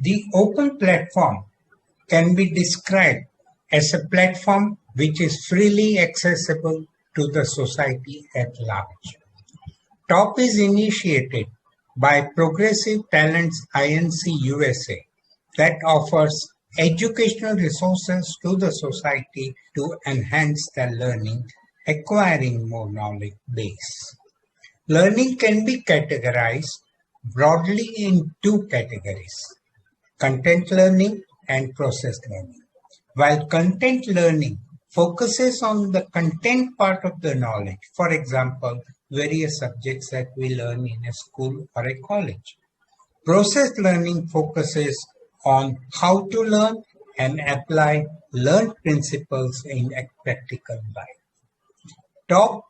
The open platform can be described as a platform which is freely accessible to the society at large. TOP is initiated by Progressive Talents Inc. USA that offers educational resources to the society to enhance their learning, acquiring more knowledge base. Learning can be categorized broadly in two categories: content learning and process learning. While content learning focuses on the content part of the knowledge, for example, various subjects that we learn in a school or a college, process learning focuses on how to learn and apply learned principles in a practical life. TOP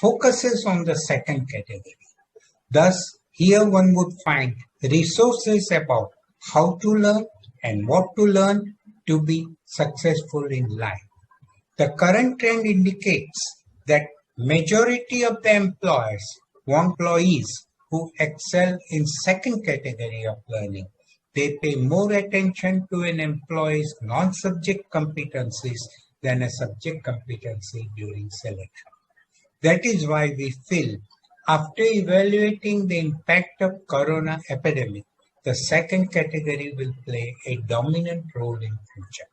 focuses on the second category. Thus, here one would find resources about how to learn and what to learn to be successful in life. The current trend indicates that majority of the employees who excel in second category of learning, they pay more attention to an employee's non-subject competencies than a subject competency during selection. That is why we feel, after evaluating the impact of corona epidemic, the second category will play a dominant role in future.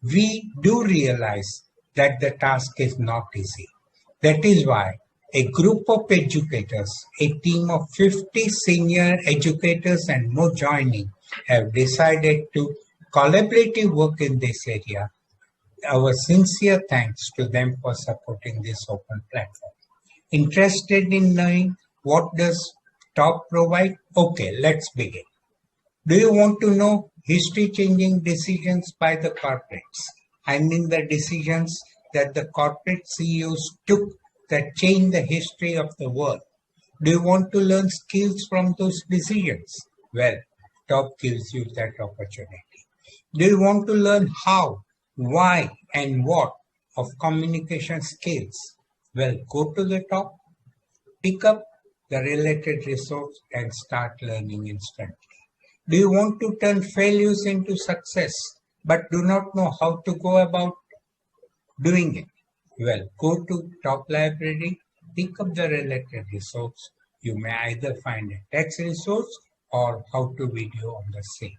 We do realize that the task is not easy. That is why a group of educators, a team of 50 senior educators and more joining, have decided to collaboratively work in this area. Our sincere thanks to them for supporting this open platform. Interested in knowing what does TOP provide? Okay, let's begin. Do you want to know history-changing decisions by the corporates? I mean the decisions that the corporate CEOs took that changed the history of the world. Do you want to learn skills from those decisions? Well, TOP gives you that opportunity. Do you want to learn how, why, and what of communication skills? Well, go to the TOP, pick up the related resource and start learning instantly. Do you want to turn failures into success but do not know how to go about doing it? Well, go to TOP Library, pick up the related resource. You may either find a text resource or how-to video on the same.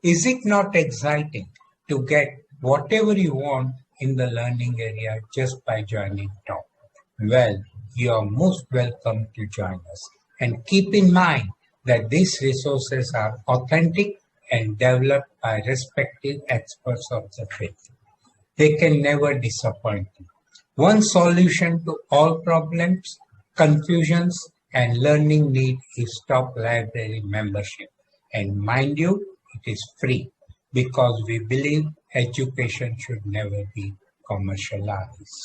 Is it not exciting to get whatever you want in the learning area just by joining TOP? Well, you are most welcome to join us. And keep in mind that these resources are authentic and developed by respected experts of the field. They can never disappoint you. One solution to all problems, confusions, and learning need is TOP Library membership. And mind you, it is free because we believe education should never be commercialized.